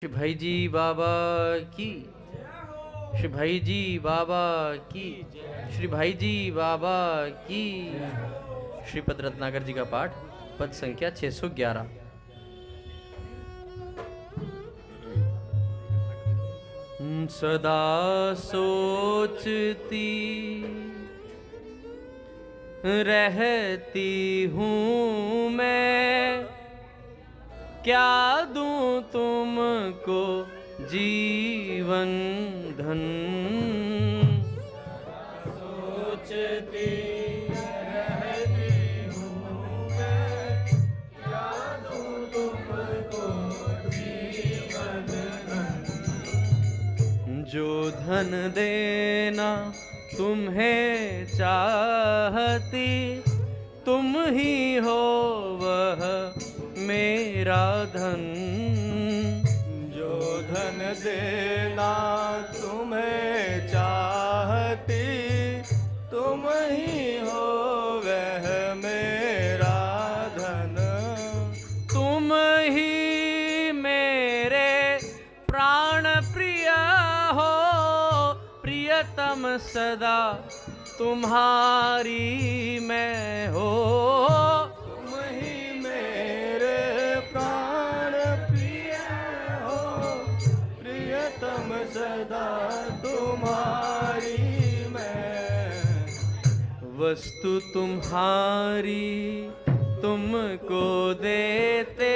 श्री भाई जी बाबा की, श्री भाई जी बाबा की, श्री भाई जी बाबा की। श्रीपद रत्नाकर जी का पाठ, पद संख्या 611। सदा सोचती रहती हूँ मैं, क्या दूं तुमको जीवन धन। सोचती रहती हूँ मैं, क्या दूं तुमको जीवन धन। जो धन देना तुम्हें चाहती, तुम ही हो वह मेरा धन। जो धन देना तुम्हें चाहती, तुम ही हो वह मेरा धन। तुम ही मेरे प्राण प्रिय हो, प्रियतम सदा तुम्हारी मैं हो। सदा तुम्हारी मैं, वस्तु तुम्हारी तुमको देते,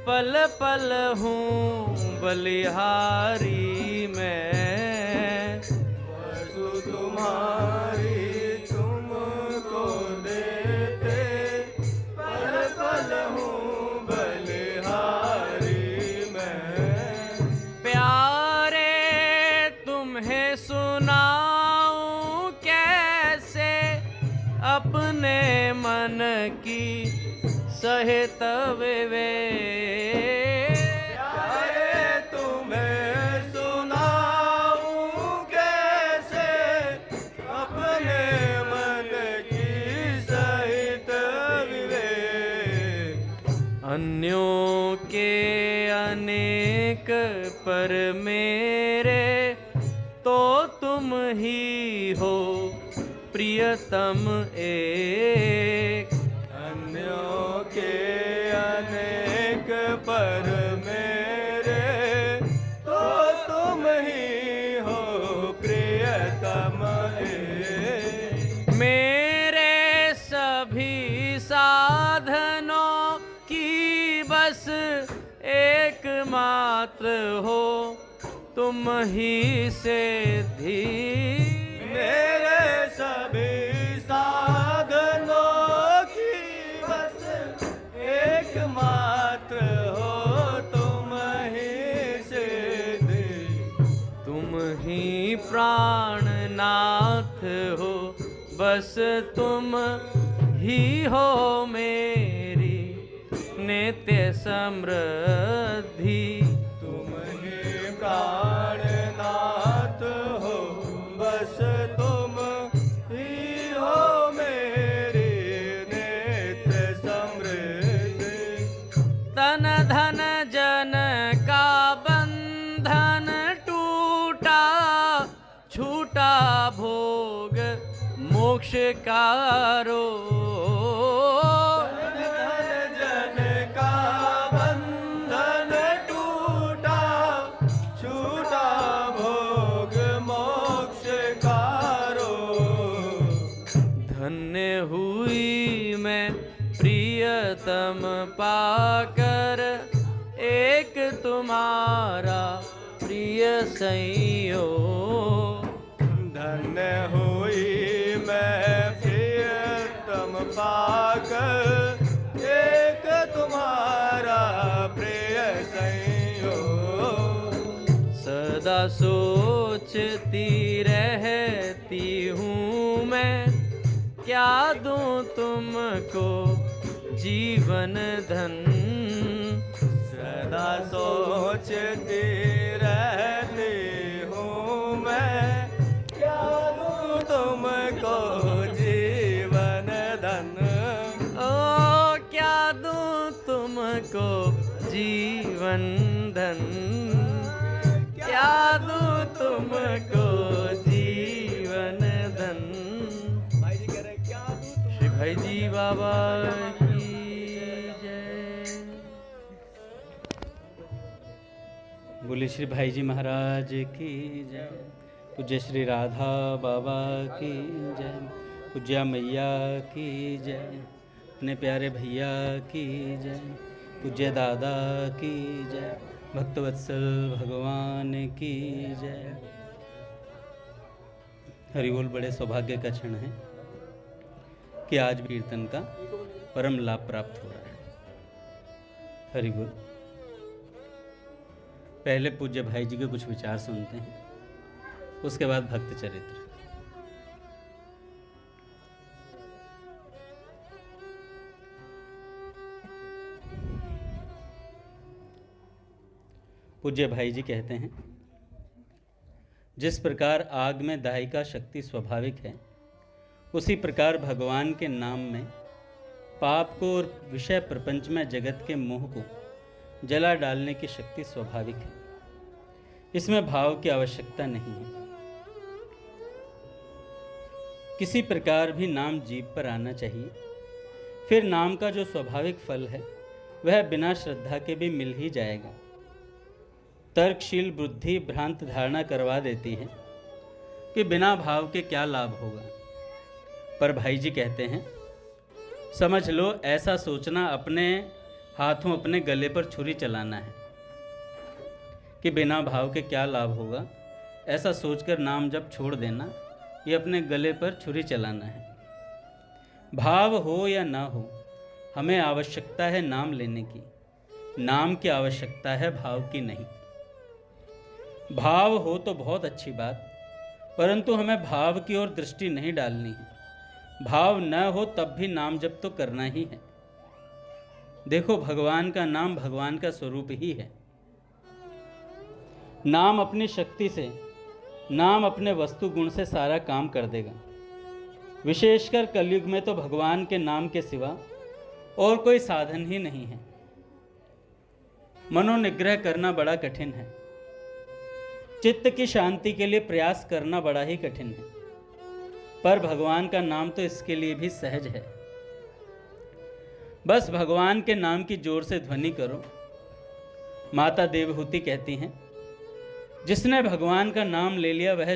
पल पल हूँ बलिहारी मैं। वस्तु तुम्हारी तुमको देते, पल पल हूँ बलिहारी मैं। सुनाऊं कैसे अपने मन की सहित विवेक। प्यारे तुम्हें सुनाऊं कैसे अपने मन की सहित विवेक। अन्यों के अनेक पर मेरे तो तुम ही हो प्रियतम एक। अन्यों के अनेक पर मेरे तो तुम ही हो प्रियतम एक। मेरे सभी साधनों की बस एकमात्र हो तुम ही सिद्धि। मेरे सभी साधनों की बस एकमात्र हो तुम ही सिद्धि। तुम ही प्राणनाथ हो, बस तुम ही हो मेरी नित्य समृद्धि। प्राणनाथ हो, बस तुम ही हो मेरी नित्य समृद्धि। तन धन जन का बंधन टूटा, छूटा भोग मोक्ष का रोग। धन्य हुई मैं प्रियतम पाकर, एक तुम्हारा प्रिय संयोग। धन्य हुई मैं प्रियतम पाकर, एक तुम्हारा प्रिय संयोग। सदा सोचती रहती हूँ मैं, क्या दूं तुमको जीवन धन। सदा सोचती रहती हूँ मैं, क्या दूं तुमको जीवन धन। ओ क्या दूं तुमको जीवन धन। धन, क्या दूं तुमको जीवन धन। श्री भाई जी बाबा की जय। बोले श्री भाई जी महाराज की जय। पूज्य श्री राधा बाबा की जय। पूज्या मैया की जय। अपने प्यारे भैया की जय। पूज्य दादा की जय। भक्तवत्सल भगवान की जय। हरि बोल। बड़े सौभाग्य का क्षण है कि आज कीर्तन का परम लाभ प्राप्त हो रहा है। हरि बोल। पहले पूज्य भाई जी के कुछ विचार सुनते हैं, उसके बाद भक्त चरित्र। पूज्य भाई जी कहते हैं, जिस प्रकार आग में दाही का शक्ति स्वाभाविक है, उसी प्रकार भगवान के नाम में पाप को और विषय प्रपंच में जगत के मोह को जला डालने की शक्ति स्वाभाविक है। इसमें भाव की आवश्यकता नहीं है। किसी प्रकार भी नाम जीभ पर आना चाहिए, फिर नाम का जो स्वाभाविक फल है वह बिना श्रद्धा के भी मिल ही जाएगा। तर्कशील बुद्धि भ्रांत धारणा करवा देती है कि बिना भाव के क्या लाभ होगा, पर भाई जी कहते हैं, समझ लो ऐसा सोचना अपने हाथों अपने गले पर छुरी चलाना है कि बिना भाव के क्या लाभ होगा। ऐसा सोचकर नाम जब छोड़ देना, ये अपने गले पर छुरी चलाना है। भाव हो या ना हो, हमें आवश्यकता है नाम लेने की। नाम की आवश्यकता है, भाव की नहीं। भाव हो तो बहुत अच्छी बात, परंतु हमें भाव की ओर दृष्टि नहीं डालनी है। भाव न हो तब भी नाम जप तो करना ही है। देखो, भगवान का नाम भगवान का स्वरूप ही है। नाम अपनी शक्ति से, नाम अपने वस्तु गुण से सारा काम कर देगा। विशेषकर कलयुग में तो भगवान के नाम के सिवा और कोई साधन ही नहीं है। मनोनिग्रह करना बड़ा कठिन है। चित्त की शांति के लिए प्रयास करना बड़ा ही कठिन है, पर भगवान का नाम तो इसके लिए भी सहज है। बस भगवान के नाम की जोर से ध्वनि करो। माता देवहूति कहती हैं, जिसने भगवान का नाम ले लिया वह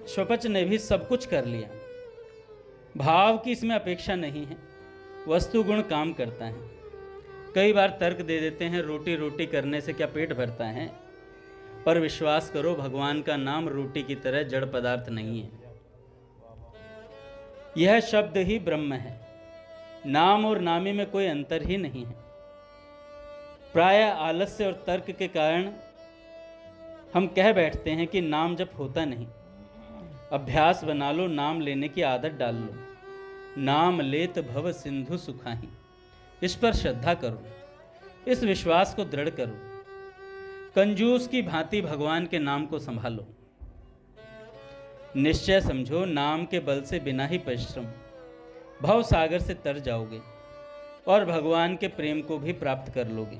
स्वपच ने भी सब कुछ कर लिया। भाव की इसमें अपेक्षा नहीं है, वस्तु गुण काम करता है। कई बार तर्क दे देते हैं, रोटी रोटी करने से क्या पेट भरता है, पर विश्वास करो भगवान का नाम रोटी की तरह जड़ पदार्थ नहीं है। यह शब्द ही ब्रह्म है। नाम और नामी में कोई अंतर ही नहीं है। प्रायः आलस्य और तर्क के कारण हम कह बैठते हैं कि नाम जप होता नहीं। अभ्यास बना लो, नाम लेने की आदत डाल लो। नाम लेत भव सिंधु सुखाही। इस पर श्रद्धा करो, इस विश्वास को दृढ़ करो। कंजूस की भांति भगवान के नाम को संभालो। निश्चय समझो, नाम के बल से बिना ही परिश्रम भव सागर से तर जाओगे और भगवान के प्रेम को भी प्राप्त कर लोगे।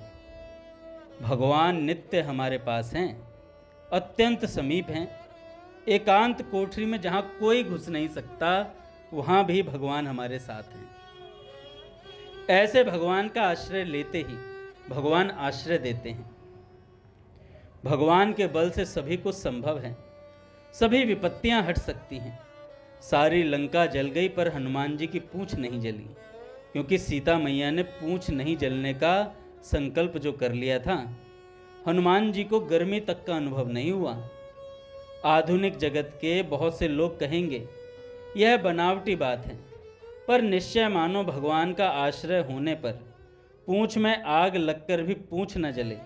भगवान नित्य हमारे पास हैं, अत्यंत समीप हैं। एकांत कोठरी में जहां कोई घुस नहीं सकता, वहां भी भगवान हमारे साथ हैं। ऐसे भगवान का आश्रय लेते ही भगवान आश्रय देते हैं। भगवान के बल से सभी कुछ संभव है। सभी विपत्तियां हट सकती हैं। सारी लंका जल गई पर हनुमान जी की पूंछ नहीं जली, क्योंकि सीता मैया ने पूंछ नहीं जलने का संकल्प जो कर लिया था, हनुमान जी को गर्मी तक का अनुभव नहीं हुआ। आधुनिक जगत के बहुत से लोग कहेंगे यह बनावटी बात है, पर निश्चय मानो भगवान का आश्रय होने पर पूंछ में आग लगकर भी पूंछ न जले,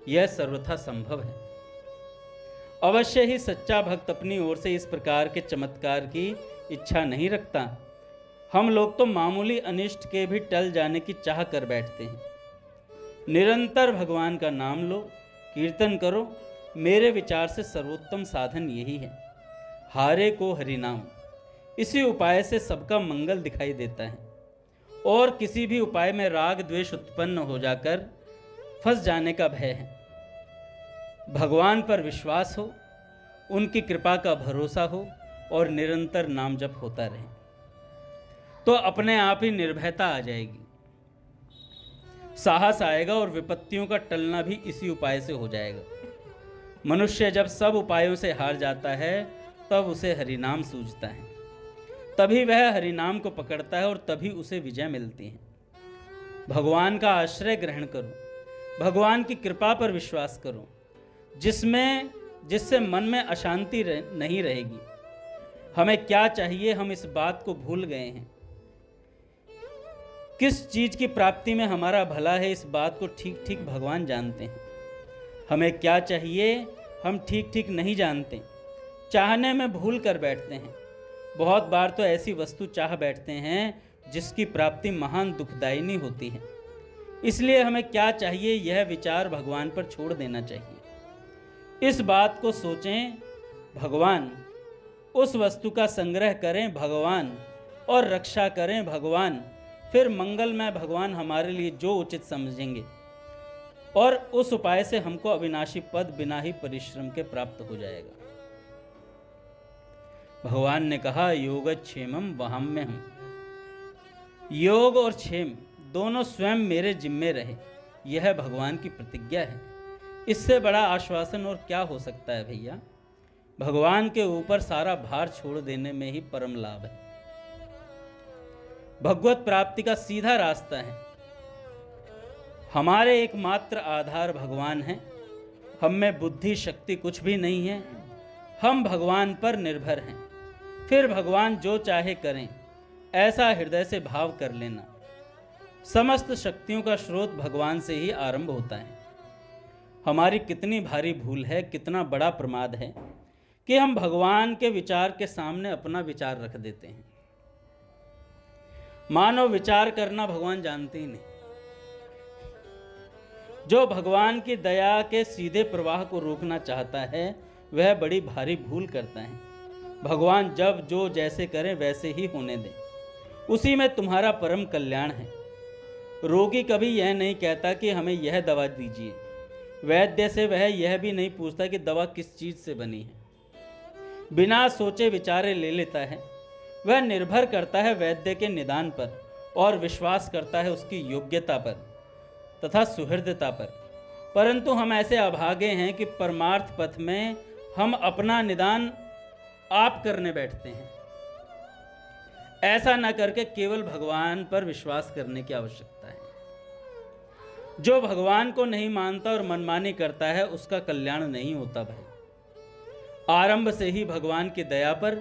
यह सर्वथा संभव है। अवश्य ही सच्चा भक्त अपनी ओर से इस प्रकार के चमत्कार की इच्छा नहीं रखता। हम लोग तो मामूली अनिष्ट के भी टल जाने की चाह कर बैठते हैं। निरंतर भगवान का नाम लो, कीर्तन करो। मेरे विचार से सर्वोत्तम साधन यही है। हारे को हरि नाम, इसी उपाय से सबका मंगल दिखाई देता है। और किसी भी उपाय में राग द्वेष उत्पन्न हो जाकर फंस जाने का भय है। भगवान पर विश्वास हो, उनकी कृपा का भरोसा हो और निरंतर नाम जप होता रहे तो अपने आप ही निर्भयता आ जाएगी, साहस आएगा और विपत्तियों का टलना भी इसी उपाय से हो जाएगा। मनुष्य जब सब उपायों से हार जाता है तब उसे हरिनाम सूझता है, तभी वह हरिनाम को पकड़ता है और तभी उसे विजय मिलती है। भगवान का आश्रय ग्रहण करो, भगवान की कृपा पर विश्वास करो, जिससे मन में अशांति नहीं रहेगी। हमें क्या चाहिए हम इस बात को भूल गए हैं। किस चीज की प्राप्ति में हमारा भला है इस बात को ठीक ठीक भगवान जानते हैं। हमें क्या चाहिए हम ठीक ठीक नहीं जानते, चाहने में भूल कर बैठते हैं। बहुत बार तो ऐसी वस्तु चाह बैठते हैं जिसकी प्राप्ति महान दुखदायिनी होती है। इसलिए हमें क्या चाहिए यह विचार भगवान पर छोड़ देना चाहिए। इस बात को सोचें भगवान, उस वस्तु का संग्रह करें भगवान और रक्षा करें भगवान, फिर मंगलमय भगवान हमारे लिए जो उचित समझेंगे और उस उपाय से हमको अविनाशी पद बिना ही परिश्रम के प्राप्त हो जाएगा। भगवान ने कहा योगक्षेमम वहाम्यहम्, योग और क्षेम दोनों स्वयं मेरे जिम्मे रहे, यह भगवान की प्रतिज्ञा है। इससे बड़ा आश्वासन और क्या हो सकता है भैया। भगवान के ऊपर सारा भार छोड़ देने में ही परम लाभ है। भगवत प्राप्ति का सीधा रास्ता है। हमारे एकमात्र आधार भगवान हैं। हम में बुद्धि शक्ति कुछ भी नहीं है। हम भगवान पर निर्भर हैं। फिर भगवान जो चाहे करें, ऐसा हृदय से भाव कर लेना। समस्त शक्तियों का स्रोत भगवान से ही आरंभ होता है। हमारी कितनी भारी भूल है, कितना बड़ा प्रमाद है कि हम भगवान के विचार के सामने अपना विचार रख देते हैं। मानव विचार करना भगवान जानते ही नहीं। जो भगवान की दया के सीधे प्रवाह को रोकना चाहता है वह बड़ी भारी भूल करता है। भगवान जब जो जैसे करें वैसे ही होने दें, उसी में तुम्हारा परम कल्याण है। रोगी कभी यह नहीं कहता कि हमें यह दवा दीजिए। वैद्य से वह यह भी नहीं पूछता कि दवा किस चीज से बनी है। बिना सोचे विचारे ले लेता है। वह निर्भर करता है वैद्य के निदान पर और विश्वास करता है उसकी योग्यता पर तथा सुहृदता पर। परंतु हम ऐसे अभागे हैं कि परमार्थ पथ में हम अपना निदान आप करने बैठते हैं। ऐसा न करके केवल भगवान पर विश्वास करने की आवश्यकता है। जो भगवान को नहीं मानता और मनमानी करता है उसका कल्याण नहीं होता भाई। आरंभ से ही भगवान की दया पर,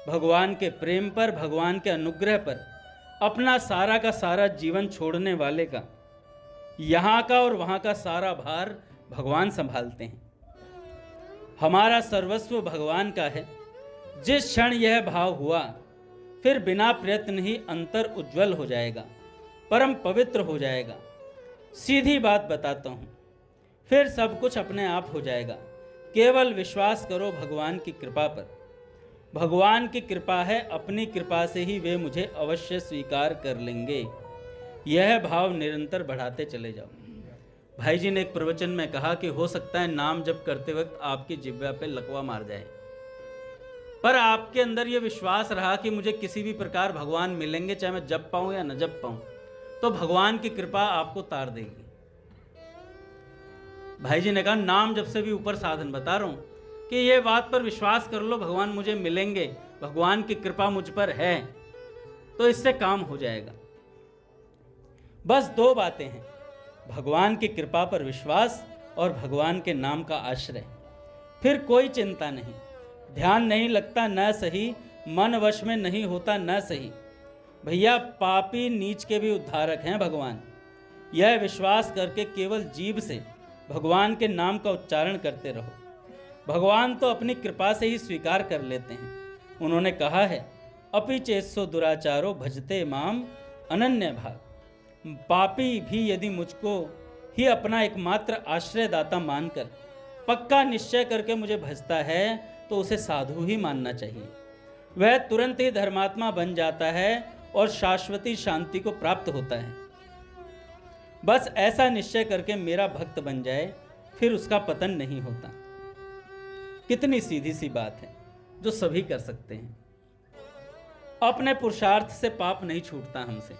भगवान के प्रेम पर, भगवान के अनुग्रह पर अपना सारा का सारा जीवन छोड़ने वाले का यहाँ का और वहाँ का सारा भार भगवान संभालते हैं। हमारा सर्वस्व भगवान का है। जिस क्षण यह भाव हुआ फिर बिना प्रयत्न ही अंतर उज्जवल हो जाएगा, परम पवित्र हो जाएगा। सीधी बात बताता हूँ, फिर सब कुछ अपने आप हो जाएगा। केवल विश्वास करो भगवान की कृपा पर। भगवान की कृपा है, अपनी कृपा से ही वे मुझे अवश्य स्वीकार कर लेंगे। यह भाव निरंतर बढ़ाते चले जाओ। भाई जी ने एक प्रवचन में कहा कि हो सकता है नाम जप करते वक्त आपकी जिह्वा पे लकवा मार जाए, पर आपके अंदर यह विश्वास रहा कि मुझे किसी भी प्रकार भगवान मिलेंगे, चाहे मैं जप पाऊं या न जप पाऊं, तो भगवान की कृपा आपको तार देगी। भाई जी ने कहा नाम जप से भी ऊपर साधन बता रहा हूं कि ये बात पर विश्वास कर लो, भगवान मुझे मिलेंगे, भगवान की कृपा मुझ पर है, तो इससे काम हो जाएगा। बस दो बातें हैं, भगवान की कृपा पर विश्वास और भगवान के नाम का आश्रय। फिर कोई चिंता नहीं। ध्यान नहीं लगता न सही, मन वश में नहीं होता न सही। भैया पापी नीच के भी उद्धारक हैं भगवान। यह विश्वास करके केवल जीभ से भगवान के नाम का उच्चारण करते रहो। भगवान तो अपनी कृपा से ही स्वीकार कर लेते हैं। उन्होंने कहा है अपि चेत्सो दुराचारो भजते माम अनन्य भाग। पापी भी यदि मुझको ही अपना एकमात्र आश्रयदाता मानकर पक्का निश्चय करके मुझे भजता है तो उसे साधु ही मानना चाहिए। वह तुरंत ही धर्मात्मा बन जाता है और शाश्वती शांति को प्राप्त होता है। बस ऐसा निश्चय करके मेरा भक्त बन जाए, फिर उसका पतन नहीं होता। कितनी सीधी सी बात है जो सभी कर सकते हैं। अपने पुरुषार्थ से पाप नहीं छूटता हमसे,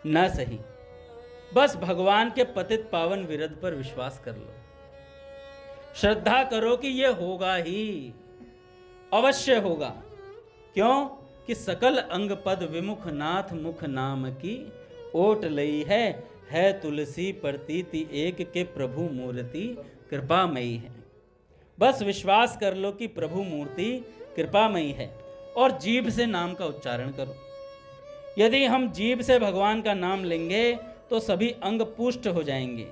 न सही। बस भगवान के पतित पावन विरध पर विश्वास कर लो, श्रद्धा करो कि यह होगा ही, अवश्य होगा। क्यों कि सकल अंग पद विमुख नाथ मुख नाम की ओट लई है तुलसी प्रतीति एक के प्रभु मूर्ति कृपामयी है। बस विश्वास कर लो कि प्रभु मूर्ति कृपामयी है और जीभ से नाम का उच्चारण करो। यदि हम जीभ से भगवान का नाम लेंगे तो सभी अंग पुष्ट हो जाएंगे।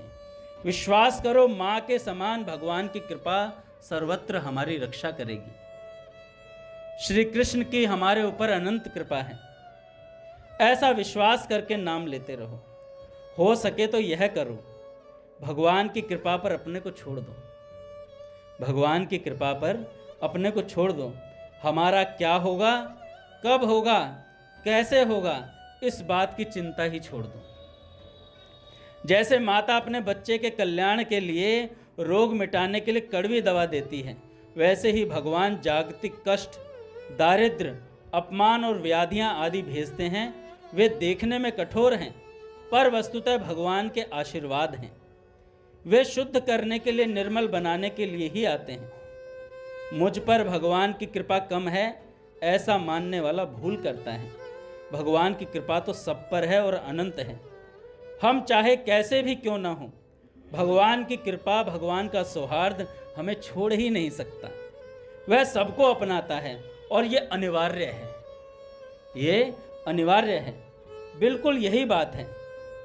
विश्वास करो, माँ के समान भगवान की कृपा सर्वत्र हमारी रक्षा करेगी। श्री कृष्ण की हमारे ऊपर अनंत कृपा है। ऐसा विश्वास करके नाम लेते रहो। हो सके तो यह करो, भगवान की कृपा पर अपने को छोड़ दो। भगवान की कृपा पर अपने को छोड़ दो। हमारा क्या होगा, कब होगा, कैसे होगा, इस बात की चिंता ही छोड़ दो। जैसे माता अपने बच्चे के कल्याण के लिए, रोग मिटाने के लिए कड़वी दवा देती है, वैसे ही भगवान जागतिक कष्ट, दारिद्र्य, अपमान और व्याधियां आदि भेजते हैं। वे देखने में कठोर हैं, पर वस्तुतः भगवान के आशीर्वाद हैं। वे शुद्ध करने के लिए, निर्मल बनाने के लिए ही आते हैं। मुझ पर भगवान की कृपा कम है, ऐसा मानने वाला भूल करता है। भगवान की कृपा तो सब पर है और अनंत है। हम चाहे कैसे भी क्यों ना हो, भगवान की कृपा, भगवान का सौहार्द हमें छोड़ ही नहीं सकता। वह सबको अपनाता है और ये अनिवार्य है। ये अनिवार्य है, बिल्कुल यही बात है।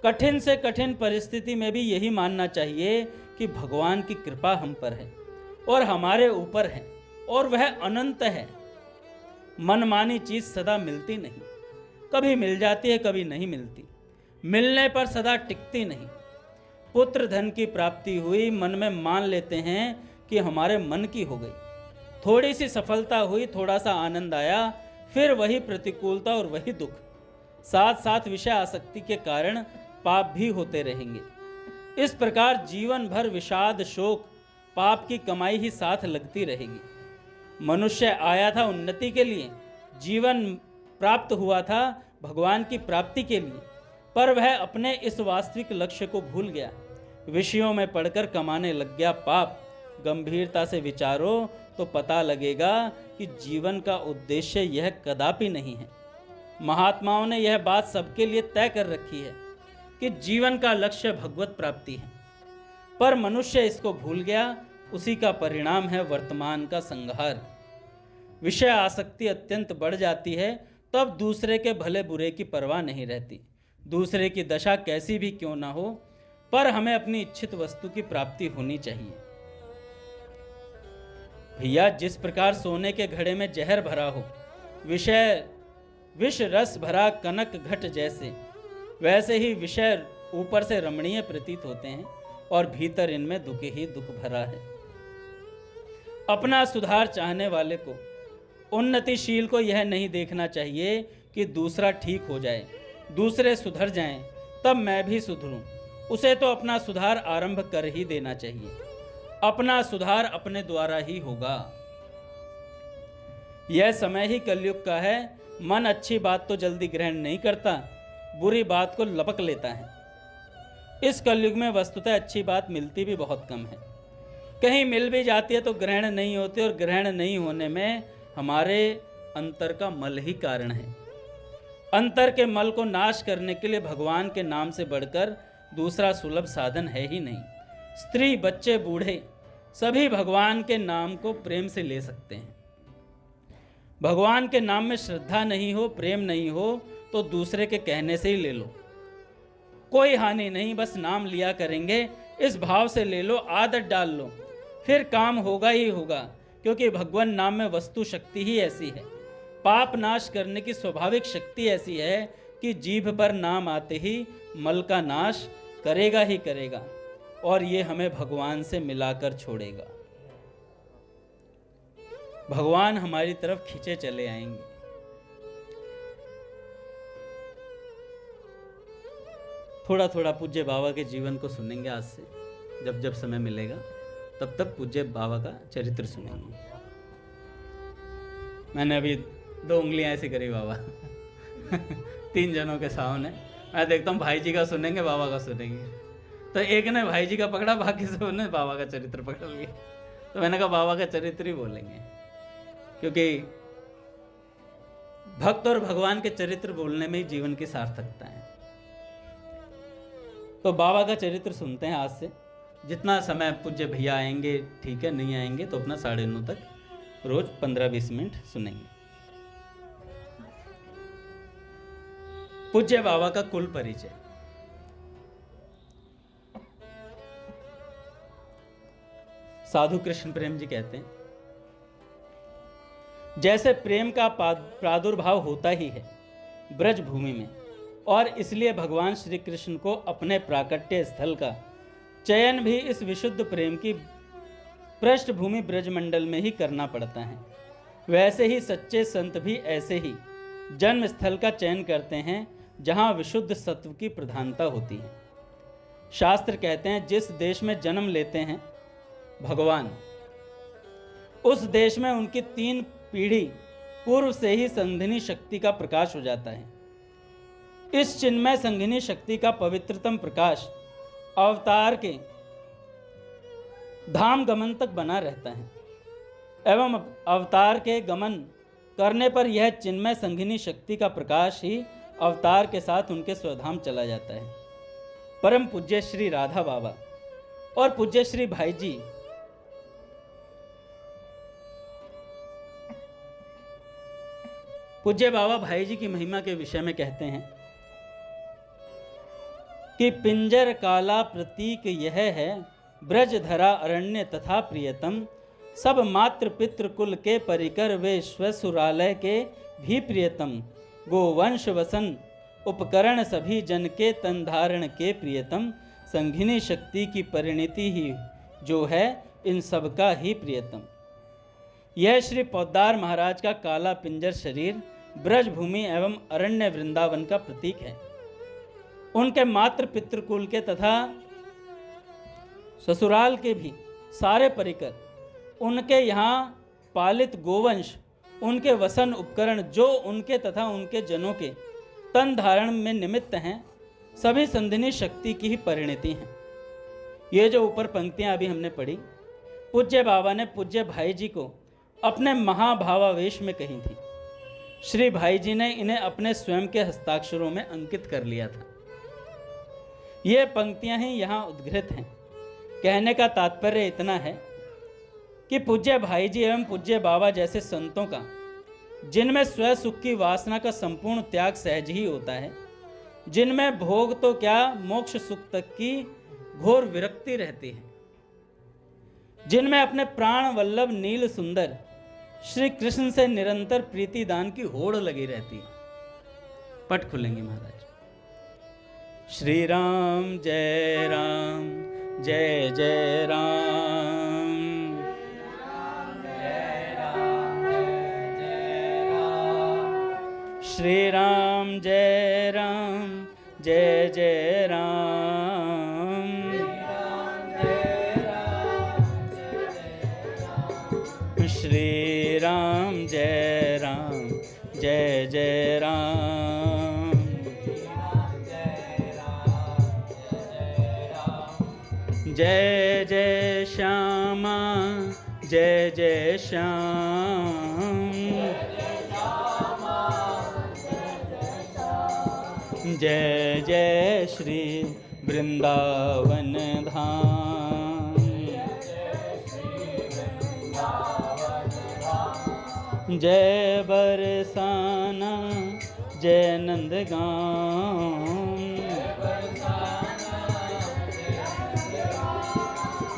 कठिन से कठिन परिस्थिति में भी यही मानना चाहिए कि भगवान की कृपा हम पर है और हमारे ऊपर है और वह अनंत है। मनमानी चीज सदा मिलती नहीं, कभी मिल जाती है, कभी नहीं मिलती। मिलने पर सदा टिकती नहीं। पुत्र धन की प्राप्ति हुई, मन में मान लेते हैं कि हमारे मन की हो गई। थोड़ी सी सफलता हुई, थोड़ा सा आनंद आया, फिर वही प्रतिकूलता और वही दुख। साथ साथ विषय आसक्ति के कारण पाप भी होते रहेंगे। इस प्रकार जीवन भर विषाद, शोक, पाप की कमाई ही साथ लगती रहेगी। मनुष्य आया था उन्नति के लिए, जीवन प्राप्त हुआ था भगवान की प्राप्ति के लिए, पर वह अपने इस वास्तविक लक्ष्य को भूल गया। विषयों में पढ़कर कमाने लग गया पाप। गंभीरता से विचारो तो पता लगेगा कि जीवन का उद्देश्य यह कदापि नहीं है। महात्माओं ने यह बात सबके लिए तय कर रखी है कि जीवन का लक्ष्य भगवत प्राप्ति है, पर मनुष्य इसको भूल गया। उसी का परिणाम है वर्तमान का संहार। विषय आसक्ति अत्यंत बढ़ जाती है, तब दूसरे के भले बुरे की परवाह नहीं रहती। दूसरे की दशा कैसी भी क्यों ना हो, पर हमें अपनी इच्छित वस्तु की प्राप्ति होनी चाहिए। भैया, जिस प्रकार सोने के घड़े में जहर भरा हो, विषय विष रस भरा कनक घट जैसे, वैसे ही विषय ऊपर से रमणीय प्रतीत होते हैं और भीतर इनमें दुख ही दुख भरा है। अपना सुधार चाहने वाले को, उन्नतिशील को यह नहीं देखना चाहिए कि दूसरा ठीक हो जाए, दूसरे सुधर जाएं, तब मैं भी सुधरूं। उसे तो अपना सुधार आरंभ कर ही देना चाहिए। अपना सुधार अपने द्वारा ही होगा। यह समय ही कलयुग का है। मन अच्छी बात तो जल्दी ग्रहण नहीं करता, बुरी बात को लपक लेता है। इस कलयुग में वस्तुतः अच्छी बात मिलती भी बहुत कम है। कहीं मिल भी जाती है तो ग्रहण नहीं होती, और ग्रहण नहीं होने में हमारे अंतर का मल ही कारण है। अंतर के मल को नाश करने के लिए भगवान के नाम से बढ़कर दूसरा सुलभ साधन है ही नहीं। स्त्री, बच्चे, बूढ़े सभी भगवान के नाम को प्रेम से ले सकते हैं। भगवान के नाम में श्रद्धा नहीं हो, प्रेम नहीं हो, तो दूसरे के कहने से ही ले लो, कोई हानि नहीं। बस नाम लिया करेंगे, इस भाव से ले लो, आदत डाल लो, फिर काम होगा ही होगा। क्योंकि भगवान नाम में वस्तु शक्ति ही ऐसी है, पाप नाश करने की स्वाभाविक शक्ति ऐसी है कि जीभ पर नाम आते ही मल का नाश करेगा ही करेगा, और ये हमें भगवान से मिलाकर छोड़ेगा। भगवान हमारी तरफ खींचे चले आएंगे। थोड़ा थोड़ा पूज्य बाबा के जीवन को सुनेंगे आज से, जब जब समय मिलेगा तब तक पूज्य बाबा का चरित्र सुनेंगे। मैंने अभी 2 उंगलियां ऐसी करी बाबा 3 जनों के सामने। मैं देखता हूँ भाई जी का सुनेंगे, बाबा का सुनेंगे, तो एक ने भाई जी का पकड़ा, बाकी सब ने बाबा का चरित्र पकड़ लिया। तो मैंने कहा बाबा का चरित्र ही बोलेंगे, क्योंकि भक्त और भगवान के चरित्र बोलने में ही जीवन की सार्थकता है। तो बाबा का चरित्र सुनते हैं आज से। जितना समय पूज्य भैया आएंगे ठीक है, नहीं आएंगे तो अपना 9:30 तक रोज 15-20 मिनट सुनेंगे। पूज्य बाबा का कुल परिचय। साधु कृष्ण प्रेम जी कहते हैं, जैसे प्रेम का प्रादुर्भाव होता ही है ब्रज भूमि में, और इसलिए भगवान श्री कृष्ण को अपने प्राकट्य स्थल का चयन भी इस विशुद्ध प्रेम की पृष्ठभूमि ब्रजमंडल में ही करना पड़ता है, वैसे ही सच्चे संत भी ऐसे ही जन्म स्थल का चयन करते हैं जहां विशुद्ध सत्व की प्रधानता होती है। शास्त्र कहते हैं, जिस देश में जन्म लेते हैं भगवान, उस देश में उनकी 3 पीढ़ी पूर्व से ही संघिनी शक्ति का प्रकाश हो जाता है। इस चिन्मय संघिनी शक्ति का पवित्रतम प्रकाश अवतार के धाम गमन तक बना रहता है, एवं अवतार के गमन करने पर यह चिन्मय संघिनी शक्ति का प्रकाश ही अवतार के साथ उनके स्वधाम चला जाता है। परम पूज्य श्री राधा बाबा और पूज्य श्री भाई जी पूज्य बाबा भाई जी की महिमा के विषय में कहते हैं कि पिंजर काला प्रतीक यह है, ब्रज धरा अरण्य तथा प्रियतम, सब मातृ पितृ कुल के परिकर वे स्वसुरालय के भी प्रियतम, गोवंश वसन उपकरण सभी जन के तन धारण के प्रियतम, संघिनी शक्ति की परिणति ही जो है इन सब का ही प्रियतम। यह श्री पौदार महाराज का काला पिंजर शरीर ब्रजभूमि एवं अरण्य वृंदावन का प्रतीक है। उनके मातृ पितृकुल के तथा ससुराल के भी सारे परिकर, उनके यहाँ पालित गोवंश, उनके वसन उपकरण जो उनके तथा उनके जनों के तन धारण में निमित्त हैं, सभी संधिनी शक्ति की ही परिणति हैं। ये जो ऊपर पंक्तियां अभी हमने पढ़ी, पूज्य बाबा ने पूज्य भाई जी को अपने महाभावावेश में कही थी। श्री भाई जी ने इन्हें अपने स्वयं के हस्ताक्षरों में अंकित कर लिया था। ये पंक्तियां ही यहाँ उद्घृत हैं। कहने का तात्पर्य इतना है कि पूज्य भाई जी एवं पूज्य बाबा जैसे संतों का, जिनमें स्व सुख की वासना का संपूर्ण त्याग सहज ही होता है, जिनमें भोग तो क्या मोक्ष सुख तक की घोर विरक्ति रहती है, जिनमें अपने प्राण वल्लभ नील सुंदर श्री कृष्ण से निरंतर प्रीति दान की होड़ लगी रहती है। पट खुलेंगे महाराज। श्री राम जय राम जय जय राम, श्री राम जय राम जय जय राम, श्री राम जय राम जय जय राम, जय जय श्यामा जय जय श्याम, जय जय श्री वृंदावन धाम, जय बरसाना जय नंदगांव,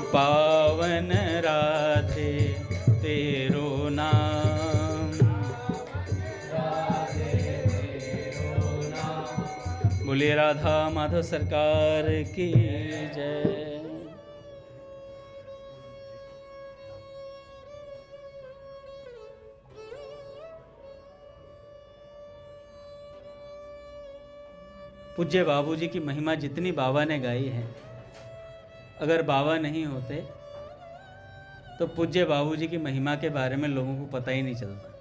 पावन राधे तेरो नाम, बोले राधा माधव सरकार की जय। पूज्य बाबूजी की महिमा जितनी बाबा ने गाई है, अगर बाबा नहीं होते तो पूज्य बाबूजी की महिमा के बारे में लोगों को पता ही नहीं चलता।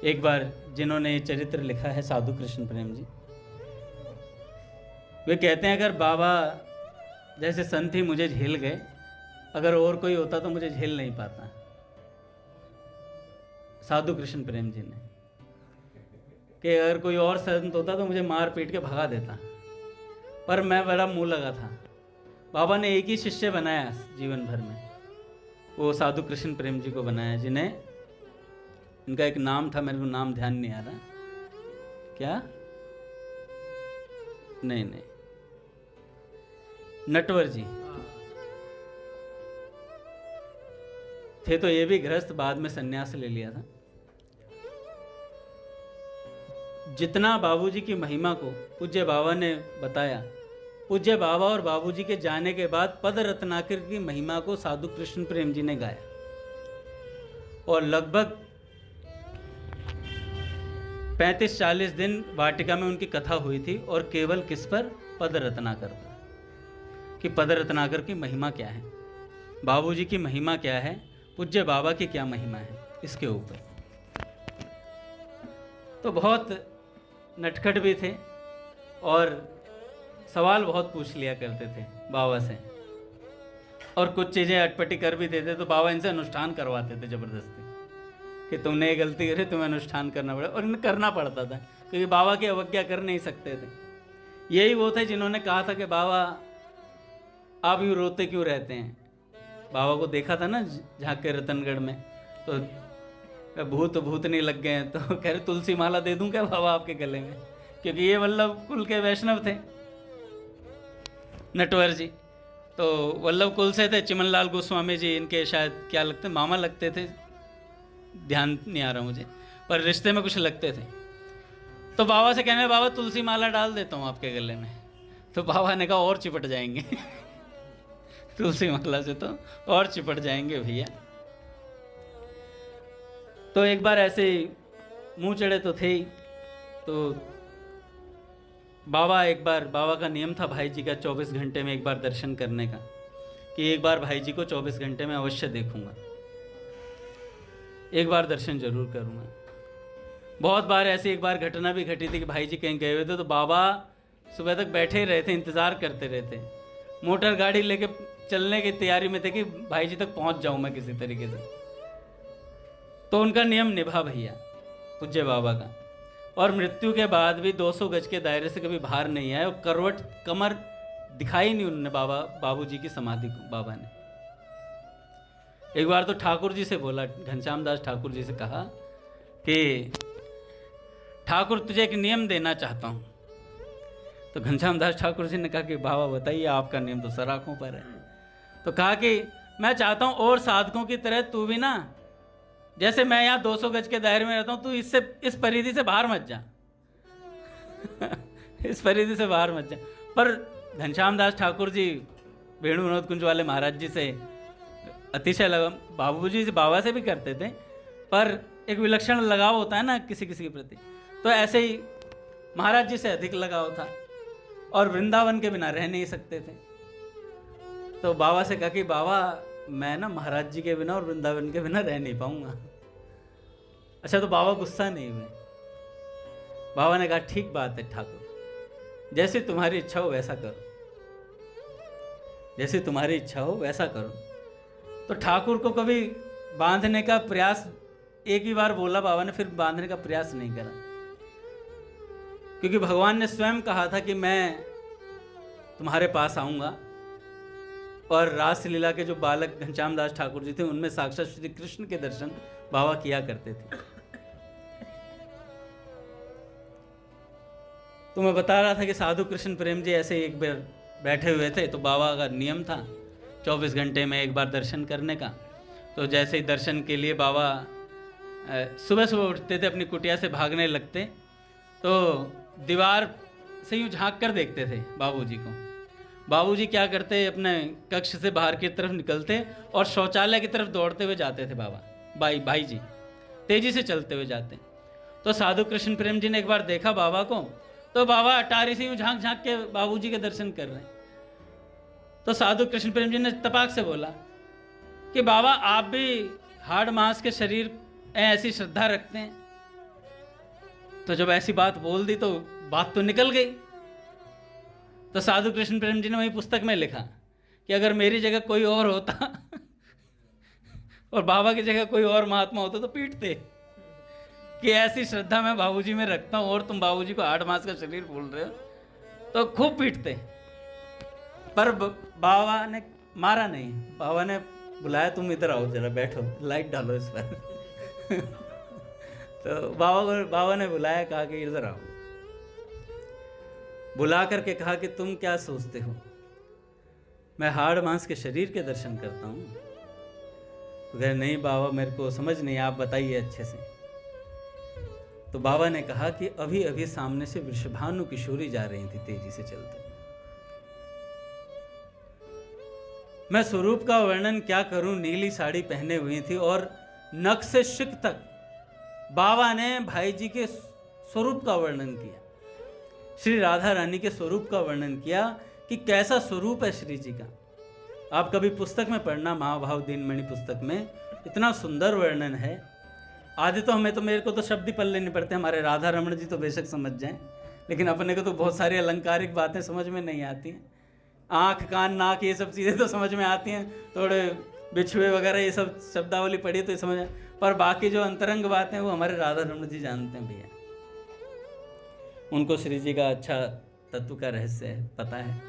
एक बार जिन्होंने ये चरित्र लिखा है, साधु कृष्ण प्रेम जी, वे कहते हैं अगर बाबा जैसे संत ही मुझे झेल गए, अगर और कोई होता तो मुझे झेल नहीं पाता। साधु कृष्ण प्रेम जी ने कि अगर कोई और संत होता तो मुझे मार पीट के भगा देता, पर मैं बड़ा मुंह लगा था। बाबा ने एक ही शिष्य बनाया जीवन भर में, वो साधु कृष्ण प्रेम जी को बनाया, जिन्हें इनका एक नाम था, मेरे को नाम ध्यान नहीं आ रहा, क्या नहीं नटवर जी थे, तो ये भी गृहस्थ, बाद में सन्यास ले लिया था। जितना बाबूजी की महिमा को पूज्य बाबा ने बताया, पूज्य बाबा और बाबूजी के जाने के बाद पद रत्नाकर की महिमा को साधु कृष्ण प्रेम जी ने गाया, और लगभग 35-40 दिन वाटिका में उनकी कथा हुई थी, और केवल किस पर? पद रत्नाकर पर, कि पद रत्नाकर की महिमा क्या है, बाबूजी की महिमा क्या है, पूज्य बाबा की क्या महिमा है, इसके ऊपर। तो बहुत नटखट भी थे और सवाल बहुत पूछ लिया करते थे बाबा से, और कुछ चीज़ें अटपटी कर भी देते, तो बाबा इनसे अनुष्ठान करवाते थे ज़बरदस्ती, कि तुमने ये गलती करी, तुम्हें अनुष्ठान करना पड़ा, और इन्हें करना पड़ता था, क्योंकि बाबा की अवज्ञा कर नहीं सकते थे। यही वो थे जिन्होंने कहा था कि बाबा आप यूँ रोते क्यों रहते हैं। बाबा को देखा था ना झाँक के रतनगढ़ में, तो भूत नहीं लग गए हैं, तो कह रहे तुलसी माला दे दूं क्या बाबा आपके गले में, क्योंकि ये वल्लभ कुल के वैष्णव थे नटवर जी, तो वल्लभ कुल से थे। चिमनलाल गोस्वामी जी इनके शायद क्या लगते, मामा लगते थे, ध्यान नहीं आ रहा मुझे, पर रिश्ते में कुछ लगते थे। तो बाबा से कहने, बाबा तुलसी माला डाल देता हूँ आपके गले में, तो बाबा ने कहा और चिपट जाएंगे तुलसी माला से तो और चिपट जाएंगे भैया। तो एक बार ऐसे मुंह चढ़े तो थे ही, तो बाबा का नियम था भाई जी का 24 घंटे में एक बार दर्शन करने का, कि एक बार भाई जी को 24 घंटे में अवश्य देखूंगा, एक बार दर्शन जरूर करूंगा। बहुत बार ऐसी एक बार घटना भी घटी थी कि भाई जी कहीं गए हुए थे, तो बाबा सुबह तक बैठे ही रहते, इंतज़ार करते रहते, मोटर गाड़ी लेके चलने की तैयारी में थे कि भाई जी तक पहुंच जाऊं मैं किसी तरीके से। तो उनका नियम निभा भैया पूज्य बाबा का, और मृत्यु के बाद भी 200 गज के दायरे से कभी बाहर नहीं आए, और करवट कमर दिखाई नहीं उन्होंने बाबूजी की समाधि को। बाबा ने एक बार तो ठाकुर जी से बोला, घनश्याम दास ठाकुर जी से कहा कि ठाकुर तुझे एक नियम देना चाहता हूँ। तो घनश्याम दास ठाकुर जी ने कहा कि बाबा बताइए, आपका नियम तो सराखों पर है। तो कहा कि मैं चाहता हूँ और साधकों की तरह तू भी ना, जैसे मैं यहाँ 200 गज के दायरे में रहता हूँ, तू इस परिधि से बाहर मत जा इस परिधि से बाहर मत जा। पर घनश्याम दास ठाकुर जी वेणु विनोद कुंज वाले महाराज जी से अतिशय लगाव, बाबूजी से बाबा से भी करते थे, पर एक विलक्षण लगाव होता है ना किसी किसी के प्रति, तो ऐसे ही महाराज जी से अधिक लगाव था, और वृंदावन के बिना रह नहीं सकते थे। तो बाबा से कहा कि बाबा मैं ना महाराज जी के बिना और वृंदावन के बिना रह नहीं पाऊंगा। अच्छा, तो बाबा गुस्सा नहीं हुए। बाबा ने कहा ठीक बात है ठाकुर, जैसे तुम्हारी इच्छा हो वैसा करो, जैसे तुम्हारी इच्छा हो वैसा करो। तो ठाकुर को कभी बांधने का प्रयास, एक ही बार बोला बाबा ने, फिर बांधने का प्रयास नहीं करा, क्योंकि भगवान ने स्वयं कहा था कि मैं तुम्हारे पास आऊंगा। और रासलीला के जो बालक घनश्याम दास ठाकुर जी थे, उनमें साक्षात श्री कृष्ण के दर्शन बाबा किया करते थे। तो मैं बता रहा था कि साधु कृष्ण प्रेम जी ऐसे एक बार बैठे हुए थे, तो बाबा का नियम था 24 घंटे में एक बार दर्शन करने का। तो जैसे ही दर्शन के लिए बाबा सुबह सुबह उठते थे, अपनी कुटिया से भागने लगते, तो दीवार से यूँ झांक कर देखते थे बाबूजी को। बाबूजी क्या करते, अपने कक्ष से बाहर की तरफ निकलते और शौचालय की तरफ दौड़ते हुए जाते थे। भाई जी तेजी से चलते हुए जाते। तो साधु कृष्ण प्रेम जी ने एक बार देखा बाबा को, तो बाबा अटारी से यूं झांक झांक के बाबूजी के दर्शन कर रहे हैं। तो साधु कृष्ण प्रेम जी ने तपाक से बोला कि बाबा आप भी हाड़ मांस के शरीर ऐसी श्रद्धा रखते हैं? तो जब ऐसी बात बोल दी तो बात तो निकल गई। तो साधु कृष्ण प्रेम जी ने वही पुस्तक में लिखा कि अगर मेरी जगह कोई और होता और बाबा की जगह कोई और महात्मा होता तो पीटते कि ऐसी श्रद्धा मैं बाबूजी में रखता हूं और तुम बाबूजी को हाड़ मांस का शरीर बोल रहे हो, तो खूब पीटते। पर बाबा ने मारा नहीं, बाबा ने बुलाया, तुम इधर आओ जरा बैठो, लाइट डालो इस पर तो बाबा ने बुलाया, कहा कि इधर आओ। बुला करके कहा कि तुम क्या सोचते हो मैं हाड़ मांस के शरीर के दर्शन करता हूँ? तो कहे नहीं बाबा मेरे को समझ नहीं, आप बताइए अच्छे से। तो बाबा ने कहा कि अभी अभी सामने से वृषभानु किशोरी जा रही थी तेजी से चलते। मैं स्वरूप का वर्णन क्या करूं, नीली साड़ी पहने हुई थी और नख से शिक तक बाबा ने भाई जी के स्वरूप का वर्णन किया, श्री राधा रानी के स्वरूप का वर्णन किया कि कैसा स्वरूप है श्री जी का। आप कभी पुस्तक में पढ़ना, महाभाव दीनमणि पुस्तक में इतना सुंदर वर्णन है। आदि तो मेरे को तो शब्द ही पल्ले नहीं पड़ते, हमारे राधा रमण जी तो बेशक समझ जाएं, लेकिन अपने को तो बहुत सारी अलंकारिक बातें समझ में नहीं आती हैं। आँख कान नाक ये सब चीज़ें तो समझ में आती हैं, थोड़े बिछुए वगैरह ये सब शब्दावली पढ़ी तो समझ, पर बाकी जो अंतरंग बातें वो हमारे राधा रमण जी जानते हैं भैया। उनको श्री जी का अच्छा तत्व का रहस्य है, पता है।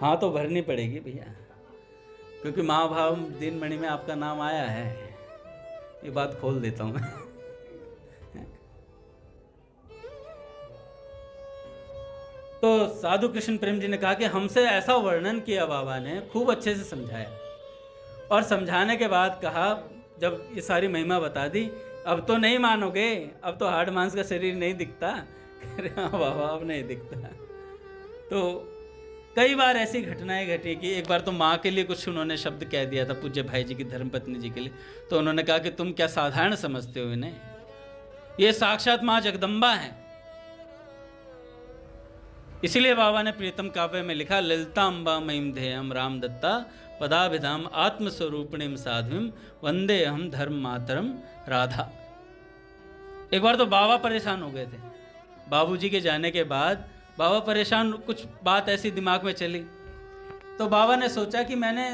हाँ तो भरनी पड़ेगी भैया, क्योंकि महाभाव दीनमणि में आपका नाम आया है, ये बात खोल देता हूँ मैं तो साधु कृष्ण प्रेम जी ने कहा कि हमसे ऐसा वर्णन किया बाबा ने, खूब अच्छे से समझाया, और समझाने के बाद कहा, जब ये सारी महिमा बता दी, अब तो नहीं मानोगे, अब तो हाड़ मांस का शरीर नहीं दिखता। अरे हाँ बाबा अब नहीं दिखता। तो कई बार ऐसी घटनाएं घटी कि एक बार तो माँ के लिए कुछ उन्होंने शब्द कह दिया था पूज्य भाई जी की धर्मपत्नी जी के लिए। तो उन्होंने कहा कि तुम क्या साधारण समझते हो इन्हें, ये साक्षात माँ जगदम्बा है। इसीलिए बाबा ने प्रीतम काव्य में लिखा, ललिता अम्बा महिम ध्येयम राम दत्ता पदाभिधाम आत्मस्वरूपिणीम साध्वीम वंदे हम धर्म मातरम राधा। एक बार तो बाबा परेशान हो गए थे, बाबूजी के जाने के बाद बाबा परेशान, कुछ बात ऐसी दिमाग में चली। तो बाबा ने सोचा कि मैंने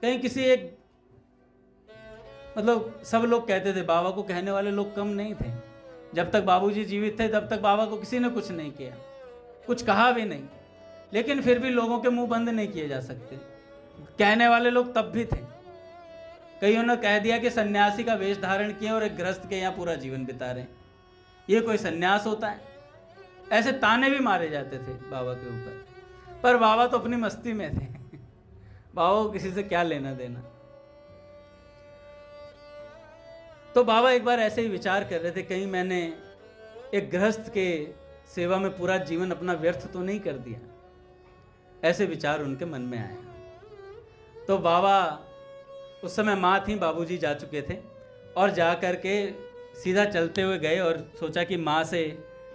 कहीं किसी एक, मतलब सब लोग कहते थे, बाबा को कहने वाले लोग कम नहीं थे। जब तक बाबूजी जीवित थे तब तक बाबा को किसी ने कुछ नहीं किया, कुछ कहा भी नहीं, लेकिन फिर भी लोगों के मुंह बंद नहीं किए जा सकते। कहने वाले लोग तब भी थे। कईयों ने कह दिया कि सन्यासी का वेश धारण किए और एक गृहस्थ के यहाँ पूरा जीवन बिता रहे, ये कोई सन्यास होता है? ऐसे ताने भी मारे जाते थे बाबा के ऊपर। पर बाबा तो अपनी मस्ती में थे बाबा को किसी से क्या लेना देना। तो बाबा एक बार ऐसे ही विचार कर रहे थे, कहीं मैंने एक गृहस्थ के सेवा में पूरा जीवन अपना व्यर्थ तो नहीं कर दिया। ऐसे विचार उनके मन में आए। तो बाबा, उस समय माँ थी, बाबूजी जा चुके थे, और जा कर के सीधा चलते हुए गए और सोचा कि माँ से